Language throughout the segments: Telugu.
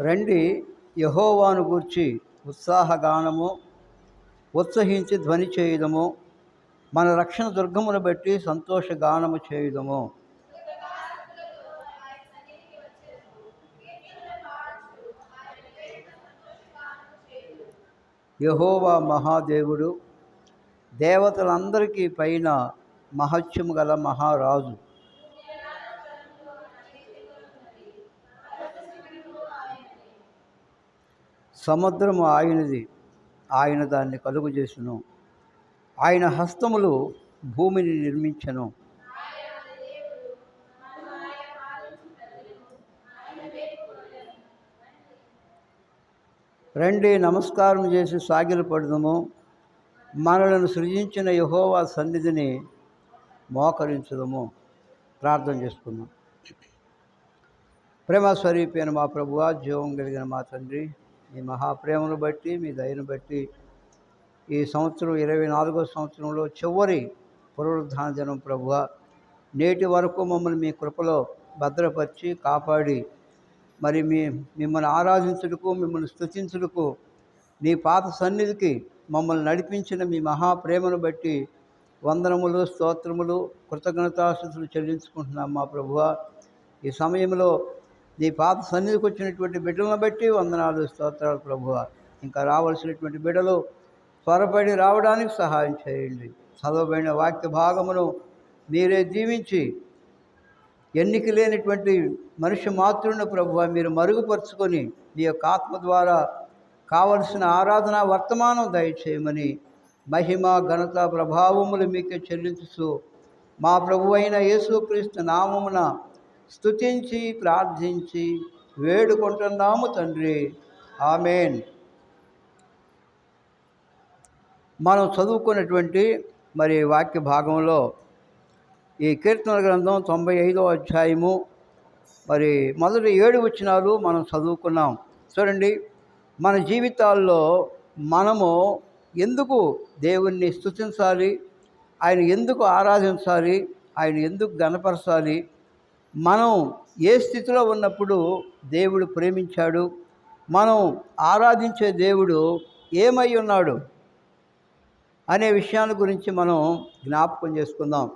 రండి, యెహోవాను గూర్చి ఉత్సాహగానము ఉత్సహించి ధ్వని చేయుదము. మన రక్షణ దుర్గమును బట్టి సంతోషగానము చేయుదము. యెహోవా మహాదేవుడు, దేవతలందరికీ పైన మహత్యము గల మహారాజు. సముద్రము ఆయనది, ఆయన దాన్ని కలుగజేసును. ఆయన హస్తములు భూమిని నిర్మించెను. రండి, నమస్కారం చేసి సాగిలపడదుము. మనలను సృజించిన యెహోవా సన్నిధిని మోకరించుదము. ప్రార్థన చేసుకుందాం. ప్రేమస్వరూపైన మా ప్రభువా, జీవం కలిగిన మా తండ్రి, మీ మహాప్రేమను బట్టి, మీ దయను బట్టి ఈ సంవత్సరం 24వ సంవత్సరంలో చివరి పునరుద్ధాన దినం ప్రభువా, నేటి వరకు మమ్మల్ని మీ కృపలో భద్రపరిచి కాపాడి, మరి మిమ్మల్ని ఆరాధించుటకు, మిమ్మల్ని స్తుతించుటకు, నీ పాత సన్నిధికి మమ్మల్ని నడిపించిన మీ మహాప్రేమను బట్టి వందనములు, స్తోత్రములు, కృతజ్ఞతాస్తుతులు చెల్లించుకుంటున్నాం మా ప్రభువా. ఈ సమయంలో నీ పాత సన్నిధికి వచ్చినటువంటి బిడ్డలను బట్టి వందనాలు, స్తోత్రాలు ప్రభువా. ఇంకా రావాల్సినటువంటి బిడ్డలు త్వరపడి రావడానికి సహాయం చేయండి. చదవబడిన వాక్య భాగమును మీరే దీవించి, ఎన్నిక లేనటువంటి మనిషి మాత్రుని ప్రభువా మీరు మరుగుపరుచుకొని మీ యొక్క ఆత్మ ద్వారా కావలసిన ఆరాధన వర్తమానం దయచేయమని మహిమ, ఘనత, ప్రభావములు మీకే చెల్లించుతూ మా ప్రభు అయిన యేసుక్రీస్తు నామమున స్తుతించి ప్రార్థించి వేడుకుంటున్నాము తండ్రి, ఆమేన్. మనం చదువుకున్నటువంటి మరి వాక్య భాగంలో ఈ కీర్తనల గ్రంథం 95వ అధ్యాయము మరి మొదటి 7 వచనాలు మనం చదువుకున్నాం. చూడండి, మన జీవితాల్లో మనము ఎందుకు దేవుణ్ణి స్తుతించాలి, ఆయన ఎందుకు ఆరాధించాలి, ఆయన ఎందుకు ఘనపరచాలి, మనం ఏ స్థితిలో ఉన్నప్పుడు దేవుడు ప్రేమించాడు, మనం ఆరాధించే దేవుడు ఏమై ఉన్నాడు అనే విషయాల గురించి మనం జ్ఞాపకం చేసుకుందాం.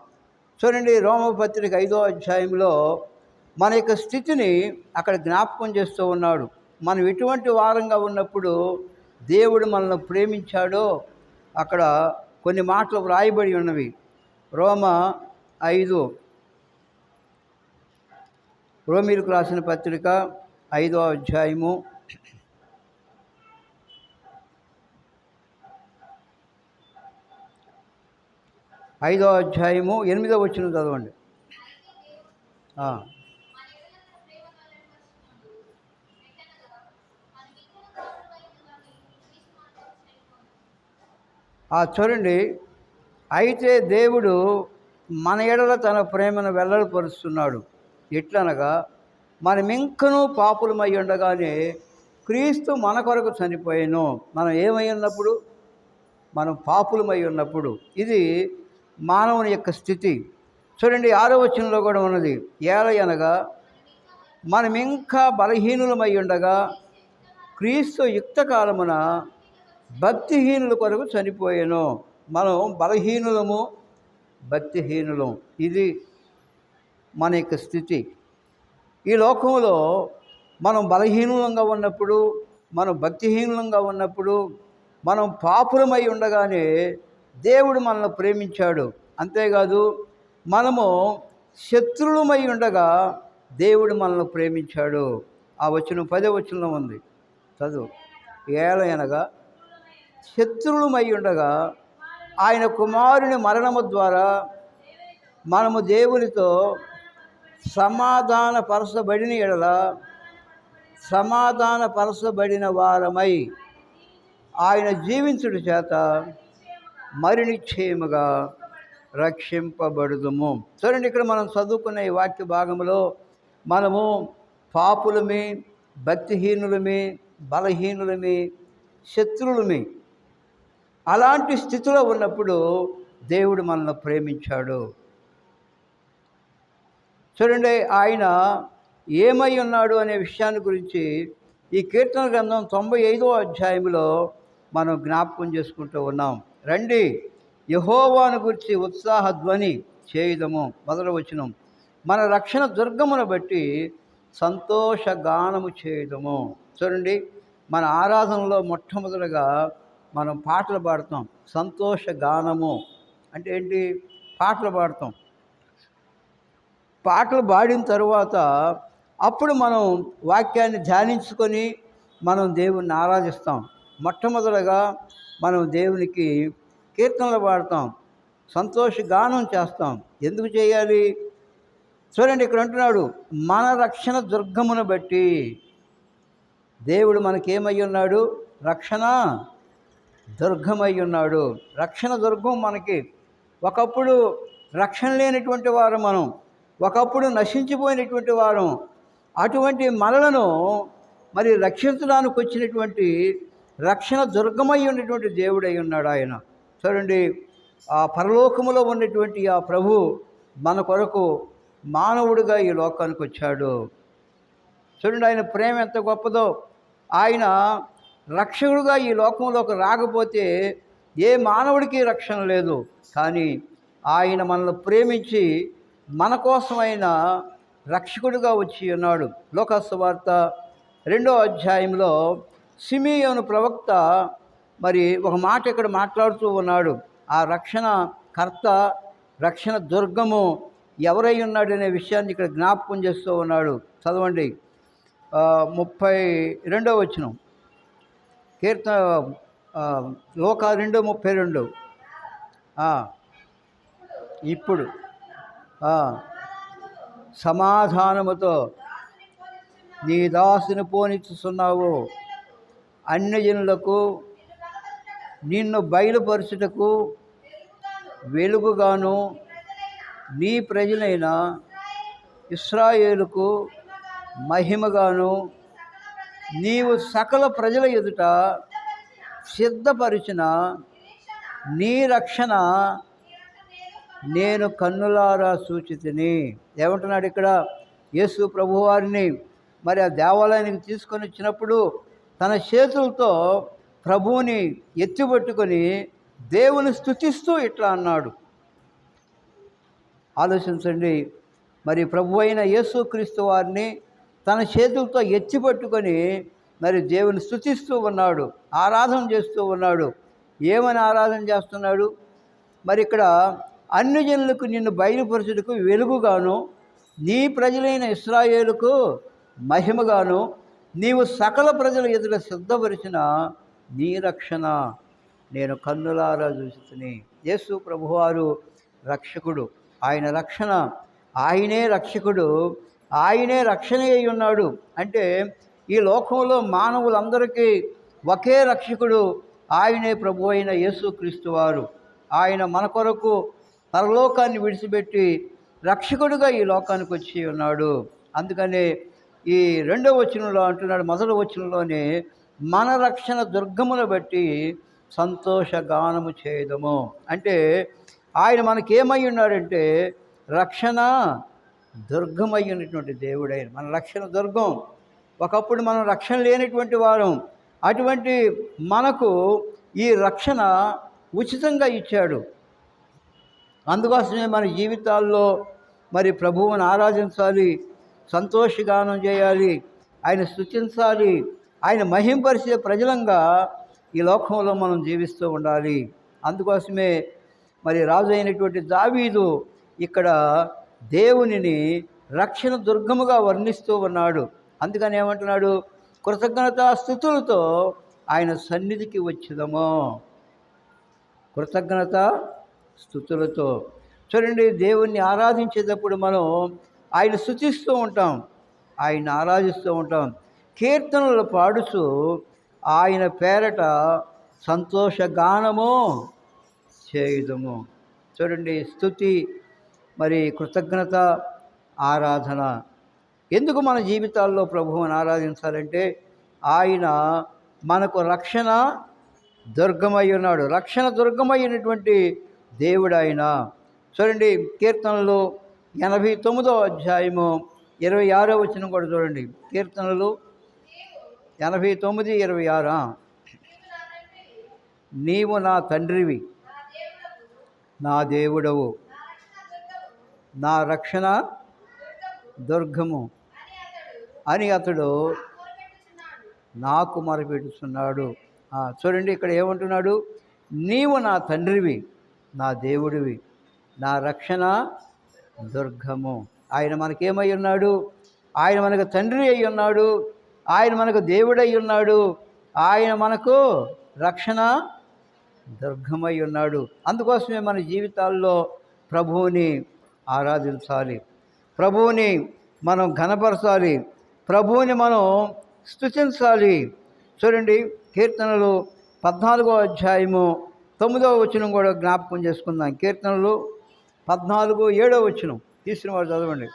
చూడండి, రోమపత్రిక 5వ అధ్యాయంలో మన యొక్క స్థితిని అక్కడ జ్ఞాపకం చేస్తూ ఉన్నాడు. మనం ఎటువంటి వారంగా ఉన్నప్పుడు దేవుడు మనల్ని ప్రేమించాడో అక్కడ కొన్ని మాటలు వ్రాయబడి ఉన్నవి. రోమీలకు రాసిన పత్రిక 5వ అధ్యాయము 8వ వచనం చదవండి. చూడండి, అయితే దేవుడు మన ఎడల తన ప్రేమను వెల్లడిపరుస్తున్నాడు. ఎట్లనగా, మనమింకనూ పాపులమై ఉండగానే క్రీస్తు మన కొరకు చనిపోయాను. మనం ఏమై ఉన్నప్పుడు? మనం పాపులమై ఉన్నప్పుడు. ఇది మానవుని యొక్క స్థితి. చూడండి, 6వ వచనంలో కూడా ఉన్నది, ఏలయనగా మనం ఇంకా బలహీనులమై ఉండగా క్రీస్తు యుక్త కాలమున భక్తిహీనుల కొరకు చనిపోయాను. మనం బలహీనులము, భక్తిహీనులం. ఇది మన యొక్క స్థితి. ఈ లోకంలో మనం బలహీనులంగా ఉన్నప్పుడు, మనం భక్తిహీనులంగా ఉన్నప్పుడు, మనం పాపులమై ఉండగానే దేవుడు మనల్ని ప్రేమించాడు. అంతేకాదు, మనము శత్రువులమై ఉండగా దేవుడు మనల్ని ప్రేమించాడు. ఆ వచనం 10వ వచనంలో ఉంది, చదువు. ఏలయనగా శత్రువులమై ఉండగా ఆయన కుమారుని మరణము ద్వారా మనము దేవునితో సమాధానపరచబడిన ఎడల సమాధానపరచబడిన వారమై ఆయన జీవించుట చేత మరి నిశ్చయముగా రక్షింపబడుదుము. చూడండి, ఇక్కడ మనం చదువుకున్న ఈ వాక్య భాగంలో మనము పాపులమి, భక్తిహీనులమి, బలహీనులమి, శత్రువులమి. అలాంటి స్థితిలో ఉన్నప్పుడు దేవుడు మనల్ని ప్రేమించాడు. చూడండి, ఆయన ఏమై ఉన్నాడు అనే విషయాన్ని గురించి ఈ కీర్తన గ్రంథం 95వ అధ్యాయంలో మనం జ్ఞాపకం చేసుకుంటూ ఉన్నాం. రండి యెహోవాను గురించి ఉత్సాహ ధ్వని చేయుదము. మొదటి వచనం, మన రక్షణ దుర్గమును బట్టి సంతోష గానము చేయుదము. చూడండి, మన ఆరాధనలో మొట్టమొదటిగా మనం పాటలు పాడతాం. సంతోష గానము అంటే ఏంటి? పాటలు పాడతాం. పాటలు పాడిన తరువాత అప్పుడు మనం వాక్యాన్ని ధ్యానించుకొని మనం దేవుణ్ణి ఆరాధిస్తాం. మొట్టమొదటగా మనం దేవునికి కీర్తనలు పాడతాం, సంతోష గానం చేస్తాం. ఎందుకు చేయాలి? చూడండి, ఇక్కడ అంటున్నాడు, మన రక్షణ దుర్గమును బట్టి. దేవుడు మనకేమై ఉన్నాడు? రక్షణ దుర్గమై ఉన్నాడు. రక్షణ దుర్గం మనకి. ఒకప్పుడు రక్షణ లేనటువంటి వారు మనం, ఒకప్పుడు నశించిపోయినటువంటి వారం. అటువంటి మనలను మరి రక్షించడానికి వచ్చినటువంటి రక్షణ దుర్గమై ఉన్నటువంటి దేవుడై ఉన్నాడు ఆయన. చూడండి, ఆ పరలోకములో ఉన్నటువంటి ఆ ప్రభు మన కొరకు మానవుడిగా ఈ లోకానికి వచ్చాడు. చూడండి, ఆయన ప్రేమ ఎంత గొప్పదో. ఆయన రక్షకుడుగా ఈ లోకంలోకి రాకపోతే ఏ మానవుడికి రక్షణ లేదు. కానీ ఆయన మనల్ని ప్రేమించి మన కోసమైన రక్షకుడిగా వచ్చి ఉన్నాడు. లోకాసు సువార్త 2వ అధ్యాయంలో సిమియోను ప్రవక్త మరి ఒక మాట ఇక్కడ మాట్లాడుతూ ఉన్నాడు. ఆ రక్షణ కర్త, రక్షణ దుర్గము ఎవరై ఉన్నాడనే విషయాన్ని ఇక్కడ జ్ఞాపకం చేస్తూ ఉన్నాడు. చదవండి, 32వ వచనం, కీర్తన లోకా 2:32. ఇప్పుడు సమాధానముతో నీ దాసుని పోనిచ్చుచున్నావు, అన్యజనులకు నిన్ను బయలుపరచుటకు వెలుగుగాను, నీ ప్రజలైన ఇశ్రాయేలుకు మహిమగాను నీవు సకల ప్రజల ఎదుట సిద్ధపరిచిన నీ రక్షణ నేను కన్నులారా సూచితిని. ఏమంటున్నాడు ఇక్కడ? యేసు ప్రభువారిని మరి ఆ దేవాలయానికి తీసుకొని వచ్చినప్పుడు తన చేతులతో ప్రభువుని ఎత్తిపట్టుకొని దేవుని స్తుతిస్తూ ఇట్లా అన్నాడు. ఆలోచించండి, మరి ప్రభు అయిన యేసుక్రీస్తు వారిని తన చేతులతో ఎత్తిపట్టుకొని మరి దేవుని స్తుతిస్తూ ఉన్నాడు, ఆరాధన చేస్తూ ఉన్నాడు. ఏమని ఆరాధన చేస్తున్నాడు? మరి ఇక్కడ అన్యజనులకు నిన్ను బయలుపరచుటకు వెలుగుగాను, నీ ప్రజలైన ఇశ్రాయేలుకు మహిమగాను, నీవు సకల ప్రజల ఎదుట సిద్ధపరిచిన నీ రక్షణ నేను కన్నులారా చూసితిని. యేసు ప్రభువారు రక్షకుడు, ఆయన రక్షణ, ఆయనే రక్షకుడు, ఆయనే రక్షణ అయి ఉన్నాడు. అంటే ఈ లోకంలో మానవులందరికీ ఒకే రక్షకుడు, ఆయనే ప్రభు అయిన యేసుక్రీస్తు వారు. ఆయన మన కొరకు పరలోకాన్ని విడిచిపెట్టి రక్షకుడుగా ఈ లోకానికి వచ్చి ఉన్నాడు. అందుకనే ఈ 2వ వచనంలో అంటున్నాడు, మొదటి వచనంలోనే మన రక్షణ దుర్గమును బట్టి సంతోష గానము చేయదము. అంటే ఆయన మనకేమై ఉన్నాడంటే రక్షణ దుర్గమై ఉన్నటువంటి దేవుడైన మన రక్షణ దుర్గం. ఒకప్పుడు మనం రక్షణ లేనటువంటి వారం. అటువంటి మనకు ఈ రక్షణ ఉచితంగా ఇచ్చాడు. అందుకోసమే మన జీవితాల్లో మరి ప్రభువుని ఆరాధించాలి, సంతోషగానం చేయాలి, ఆయన స్తుతించాలి, ఆయన మహింపరిచే ప్రజలంగా ఈ లోకంలో మనం జీవిస్తూ ఉండాలి. అందుకోసమే మరి రాజు అయినటువంటి దావీదు ఇక్కడ దేవునిని రక్షణ దుర్గముగా వర్ణిస్తూ ఉన్నాడు. అందుకని ఏమంటున్నాడు? కృతజ్ఞతా స్తుతులతో ఆయన సన్నిధికి వచ్చేదము. కృతజ్ఞత స్తుతులతో. చూడండి, దేవుణ్ణి ఆరాధించేటప్పుడు మనం ఆయన స్తుతిస్తూ ఉంటాం, ఆయన ఆరాధిస్తూ ఉంటాం, కీర్తనలు పాడుతూ ఆయన పేరట సంతోష గానము చేయుదము. చూడండి, స్తుతి మరి కృతజ్ఞత ఆరాధన. ఎందుకు మన జీవితాల్లో ప్రభువుని ఆరాధించాలంటే ఆయన మనకు రక్షణ దుర్గమై ఉన్నాడు, రక్షణ దుర్గమైనటువంటి దేవుడు ఆయన. చూడండి, కీర్తనలు 89వ అధ్యాయము 26వ వచనం కూడా చూడండి. కీర్తనలు 89:26 నీవు నా తండ్రివి, నా దేవుడవు, నా రక్షణ దుర్గము అని అతడు నాకు మొరపెట్టుచున్నాడు. చూడండి, ఇక్కడ ఏమంటున్నాడు? నీవు నా తండ్రివి, నా దేవుడివి, నా రక్షణ దుర్గము. ఆయన మనకేమై ఉన్నాడు? ఆయన మనకు తండ్రి అయి ఉన్నాడు, ఆయన మనకు దేవుడై ఉన్నాడు, ఆయన మనకు రక్షణ దుర్గమై ఉన్నాడు. అందుకోసమే మన జీవితాల్లో ప్రభువుని ఆరాధించాలి, ప్రభువుని మనం ఘనపరచాలి, ప్రభువుని మనం స్తుతించాలి. చూడండి, కీర్తనలు 14వ అధ్యాయము 9వ వచనం కూడా జ్ఞాపకం చేసుకుందాం. కీర్తనలు 14, 7వ వచనం తీసిన వారు చదవండి.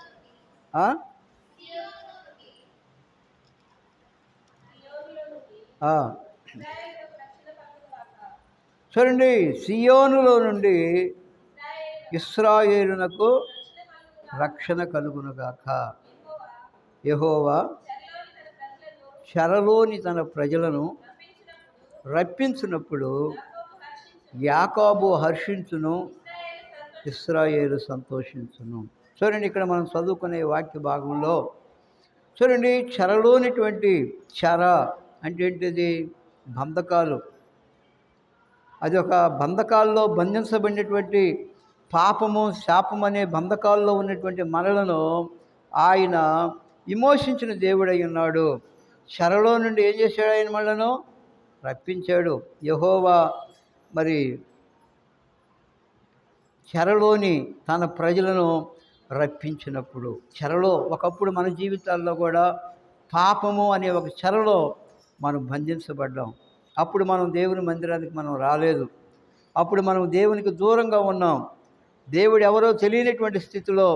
చూడండి, సియోనులో నుండి ఇశ్రాయేలునకు రక్షణ కలుగునుగాక. యెహోవా చెరలోని తన ప్రజలను రప్పించినప్పుడు యాకోబు హర్షించును, ఇశ్రాయేలు సంతోషించును. చూడండి, ఇక్కడ మనం చదువుకునే వాక్య భాగంలో చూడండి, చెరలోనిటువంటి చెర అంటే ఏంటిది? బంధకాలు. అది ఒక బంధకాల్లో బంధించబడినటువంటి పాపము, శాపం అనే బంధకాల్లో ఉన్నటువంటి మనలను ఆయన విమోచించిన దేవుడై ఉన్నాడు. చెరలో నుండి ఏం చేశాడు? ఆయన మనలను రప్పించాడు. యెహోవా మరి చెరలోని తన ప్రజలను రప్పించినప్పుడు, చెరలో ఒకప్పుడు మన జీవితాల్లో కూడా పాపము అనే ఒక చెరలో మనం బంధించబడ్డాం. అప్పుడు మనం దేవుని మందిరానికి మనం రాలేదు, అప్పుడు మనం దేవునికి దూరంగా ఉన్నాం, దేవుడు ఎవరో తెలియనటువంటి స్థితిలో,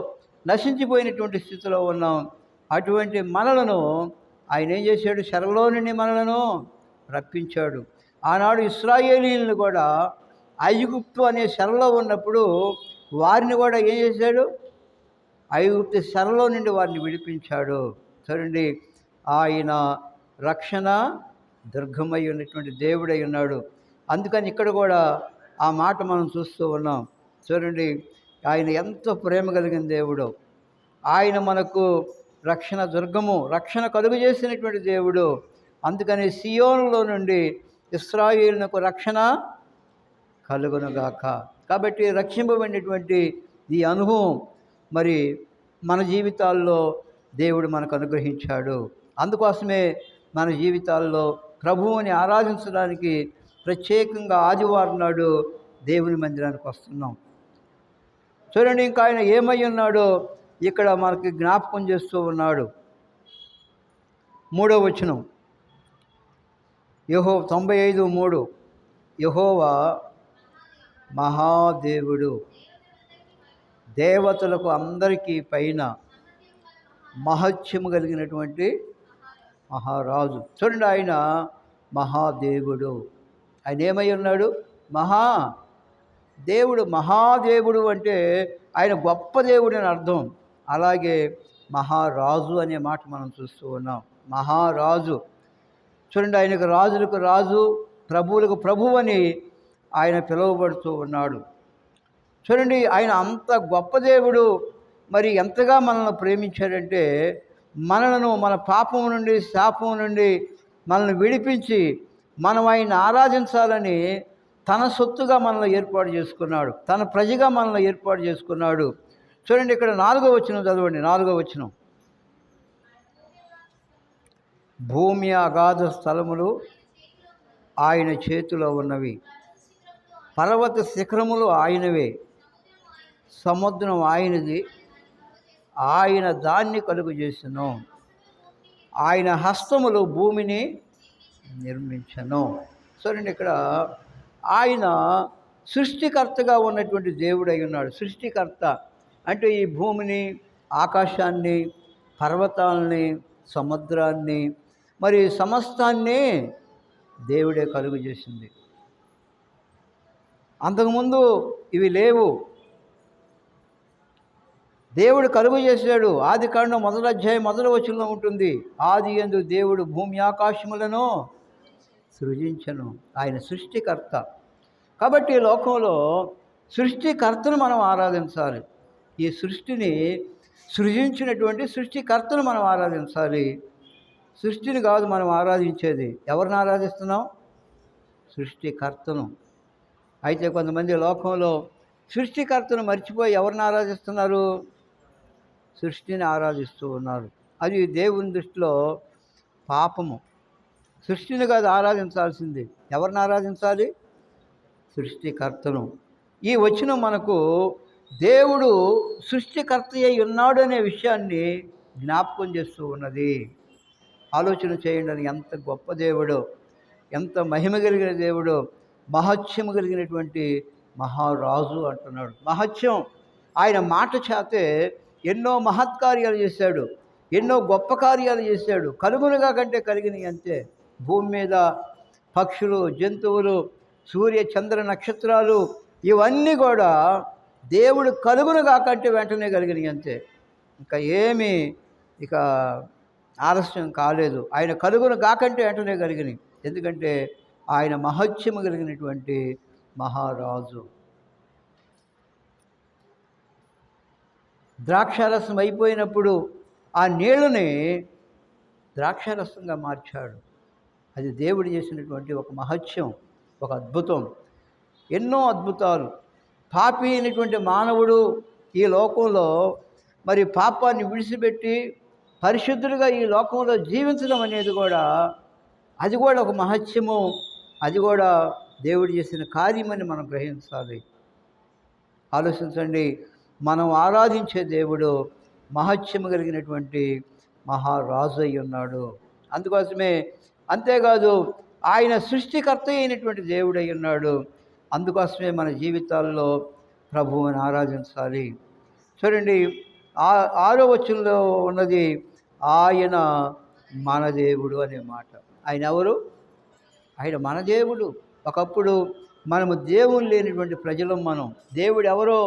నశించిపోయినటువంటి స్థితిలో ఉన్నాం. అటువంటి మనలను ఆయన ఏం చేశాడు? చెరలో నుండి మనలను రప్పించాడు. ఆనాడు ఇశ్రాయేలీయులను కూడా ఐగుప్తు అనే చెరలో ఉన్నప్పుడు వారిని కూడా ఏం చేశాడు? ఐగుప్తు చెరలో నుండి వారిని విడిపించాడు. చూడండి, ఆయన రక్షణ దుర్గమై ఉన్నటువంటి దేవుడై ఉన్నాడు. అందుకని ఇక్కడ కూడా ఆ మాట మనం చూస్తూ ఉన్నాం. చూడండి, ఆయన ఎంతో ప్రేమ కలిగిన దేవుడు, ఆయన మనకు రక్షణ దుర్గము, రక్షణ కలుగు చేసినటువంటి దేవుడు. అందుకని సియోనులో నుండి ఇశ్రాయేలునకు రక్షణ కలుగునుగాక. కాబట్టి రక్షింపబడినటువంటి ఈ అనుభవం మరి మన జీవితాల్లో దేవుడు మనకు అనుగ్రహించాడు. అందుకోసమే మన జీవితాల్లో ప్రభువుని ఆరాధించడానికి ప్రత్యేకంగా ఆదివారం నాడు దేవుని మందిరానికి వస్తున్నాం. చూడండి, ఇంకా ఆయన ఏమై ఉన్నాడో ఇక్కడ మనకి జ్ఞాపకం చేస్తూ ఉన్నాడు. 3వ వచనం, 95:3 యెహోవా మహాదేవుడు, దేవతలకు అందరికీ పైన మహత్యము కలిగినటువంటి మహారాజు. చూడండి, ఆయన మహాదేవుడు. ఆయన ఏమై ఉన్నాడు? మహాదేవుడు. మహాదేవుడు అంటే ఆయన గొప్ప దేవుడు అని అర్థం. అలాగే మహారాజు అనే మాట మనం చూస్తూ ఉన్నాం. మహారాజు. చూడండి, ఆయనకు రాజులకు రాజు, ప్రభువులకు ప్రభువు అని ఆయన పిలువబడుతూ ఉన్నాడు. చూడండి, ఆయన అంత గొప్ప దేవుడు. మరి ఎంతగా మనల్ని ప్రేమించాడంటే మనలను మన పాపం నుండి, శాపం నుండి మనల్ని విడిపించి మనం ఆయన ఆరాధించాలని తన సొత్తుగా మనల్ని ఏర్పాటు చేసుకున్నాడు, తన ప్రజగా మనల్ని ఏర్పాటు చేసుకున్నాడు. చూడండి, ఇక్కడ 4వ వచనం చదవండి. 4వ వచనం, భూమి అగాధ స్థలములు ఆయన చేతిలో ఉన్నవి, పర్వత శిఖరములు ఆయనవే, సముద్రం ఆయనది, ఆయన దాన్ని కలుగు చేసెను, ఆయన హస్తములు భూమిని నిర్మించను. చూడండి, ఇక్కడ ఆయన సృష్టికర్తగా ఉన్నటువంటి దేవుడై ఉన్నాడు. సృష్టికర్త అంటే ఈ భూమిని, ఆకాశాన్ని, పర్వతాలని, సముద్రాన్ని, మరి సమస్తాన్ని దేవుడే కలుగు చేసింది. అంతకుముందు ఇవి లేవు. దేవుడు కలుగు చేశాడు. ఆది కాండం 1వ అధ్యాయం 1వ వచనంలో ఉంటుంది. ఆది యందు దేవుడు భూమి ఆకాశములను సృజించను. ఆయన సృష్టికర్త. కాబట్టి ఈ లోకంలో సృష్టికర్తను మనం ఆరాధించాలి. ఈ సృష్టిని సృజించినటువంటి సృష్టికర్తను మనం ఆరాధించాలి. సృష్టిని కాదు మనం ఆరాధించేది. ఎవరిని ఆరాధిస్తున్నాం? సృష్టికర్తను. అయితే కొంతమంది లోకంలో సృష్టికర్తను మర్చిపోయి ఎవరిని ఆరాధిస్తున్నారు? సృష్టిని ఆరాధిస్తూ ఉన్నారు. అది దేవుని దృష్టిలో పాపము. సృష్టిని కాదు ఆరాధించాల్సింది. ఎవరిని ఆరాధించాలి? సృష్టికర్తను. ఈ వచనం మనకు దేవుడు సృష్టికర్త అయి ఉన్నాడు అనే విషయాన్ని జ్ఞాపకం చేస్తూ ఉన్నది. ఆలోచన చేయండి, అని ఎంత గొప్ప దేవుడో, ఎంత మహిమ కలిగిన దేవుడో, మహత్యము కలిగినటువంటి మహారాజు అంటున్నాడు. మహత్యం, ఆయన మాట చేతే ఎన్నో మహత్కార్యాలు చేశాడు, ఎన్నో గొప్ప కార్యాలు చేశాడు. కలుగునుగా కంటే కలిగినవి అంతే. భూమి మీద పక్షులు, జంతువులు, సూర్య చంద్ర నక్షత్రాలు ఇవన్నీ కూడా దేవుడు కలుగునుగా కంటే వెంటనే కలిగినవి అంతే. ఇంకా ఏమీ ఇక ఆలస్యం కాలేదు. ఆయన కలుగును కాకంటే వెంటనే కలిగినవి. ఎందుకంటే ఆయన మహత్యము కలిగినటువంటి మహారాజు. ద్రాక్షారసం అయిపోయినప్పుడు ఆ నీళ్ళని ద్రాక్షారసంగా మార్చాడు. అది దేవుడు చేసినటువంటి ఒక మహత్యం, ఒక అద్భుతం. ఎన్నో అద్భుతాలు. పాపి అయినటువంటి మానవుడు ఈ లోకంలో మరి పాపాన్ని విడిచిపెట్టి పరిశుద్ధుడిగా ఈ లోకంలో జీవించడం అనేది కూడా, అది కూడా ఒక మహత్యము, అది కూడా దేవుడు చేసిన కార్యమని మనం గ్రహించాలి. ఆలోచించండి, మనం ఆరాధించే దేవుడు మహత్యము కలిగినటువంటి మహారాజు అయి ఉన్నాడు. అందుకోసమే, అంతేకాదు ఆయన సృష్టికర్త అయినటువంటి దేవుడు అయి ఉన్నాడు. అందుకోసమే మన జీవితాల్లో ప్రభువుని ఆరాధించాలి. చూడండి, 6వ వచనంలో ఉన్నది ఆయన మన దేవుడు అనే మాట. ఆయన ఎవరు? ఆయన మన దేవుడు. ఒకప్పుడు మనము దేవుడు లేనటువంటి ప్రజలం. మనం దేవుడు ఎవరో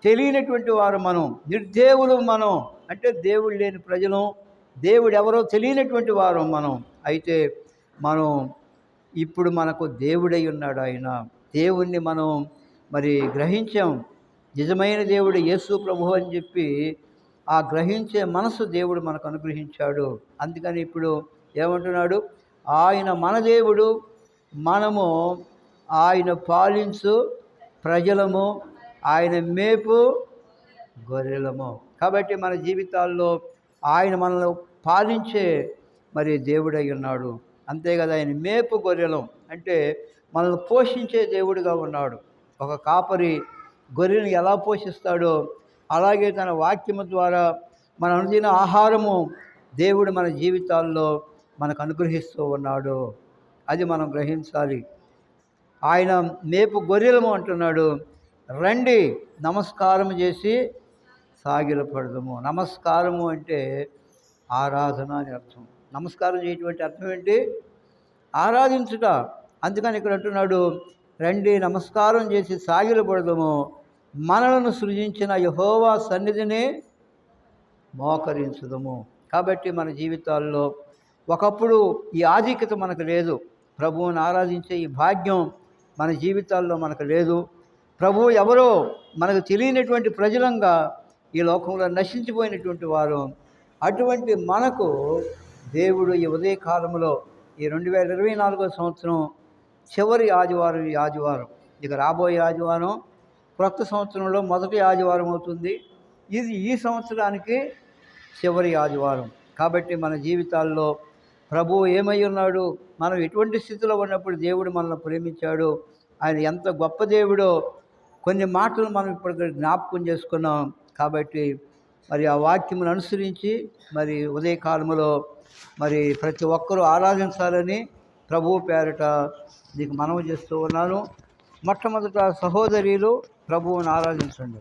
తెలియనటువంటి వారు, మనం నిర్దేవులు. మనం అంటే దేవుడు లేని ప్రజలం, దేవుడు ఎవరో తెలియనటువంటి వారు మనం. అయితే మనం ఇప్పుడు మనకు దేవుడై ఉన్నాడు ఆయన. దేవుణ్ణి మనం మరి గ్రహించాం. నిజమైన దేవుడు యేసు ప్రభువు అని చెప్పి ఆ గ్రహించే మనసు దేవుడు మనకు అనుగ్రహించాడు. అందుకని ఇప్పుడు ఏమంటున్నాడు? ఆయన మన దేవుడు, మనము ఆయన పాలించు ప్రజలము, ఆయన మేపు గొర్రెలము. కాబట్టి మన జీవితాల్లో ఆయన మనల్ని పాలించే మరి దేవుడై ఉన్నాడు. అంతే కదా, ఆయన మేపు గొర్రెలం అంటే మనల్ని పోషించే దేవుడిగా ఉన్నాడు. ఒక కాపరి గొర్రెలను ఎలా పోషిస్తాడో అలాగే తన వాక్యము ద్వారా మన అనుదిన ఆహారము దేవుడు మన జీవితాల్లో మనకు అనుగ్రహిస్తూ ఉన్నాడు. అది మనం గ్రహించాలి. ఆయన మేపు గొర్రెలము అంటున్నాడు. రండి నమస్కారం చేసి సాగిలపడదాము. నమస్కారము అంటే ఆరాధన అని అర్థం. నమస్కారం చేయటువంటి అర్థం ఏంటి? ఆరాధించుట. అందుకని ఇక్కడ అంటున్నాడు, రండి నమస్కారం చేసి సాగిలపడదాము, మనలను సృజించిన యెహోవా సన్నిధిని మోకరించుదము. కాబట్టి మన జీవితాల్లో ఒకప్పుడు ఈ ఆధిక్యత మనకు లేదు. ప్రభువుని ఆరాధించే ఈ భాగ్యం మన జీవితాల్లో మనకు లేదు. ప్రభువు ఎవరో మనకు తెలియనటువంటి ప్రజలంగా ఈ లోకంలో నశించిపోయినటువంటి వారు. అటువంటి మనకు దేవుడు ఈ ఉదయకాలంలో ఈ 2024వ సంవత్సరం చివరి ఆదివారం, ఈ ఆదివారం, ఇక రాబోయే ఆదివారం క్రొత్త సంవత్సరంలో మొదటి ఆదివారం అవుతుంది. ఇది ఈ సంవత్సరానికి చివరి ఆదివారం. కాబట్టి మన జీవితాల్లో ప్రభువు ఏమై ఉన్నాడు, మనం ఎటువంటి స్థితిలో ఉన్నప్పుడు దేవుడు మనల్ని ప్రేమించాడు, ఆయన ఎంత గొప్ప దేవుడో కొన్ని మాటలు మనం ఇప్పుడు జ్ఞాపకం చేసుకున్నాం. కాబట్టి మరి ఆ వాక్యమును అనుసరించి మరి ఉదయకాలంలో మరి ప్రతి ఒక్కరూ ఆరాధించాలని ప్రభువు పేరట నీకు మనవి చేస్తూ ఉన్నాను. మొట్టమొదట సహోదరులు ప్రభువుని ఆరాధించండి.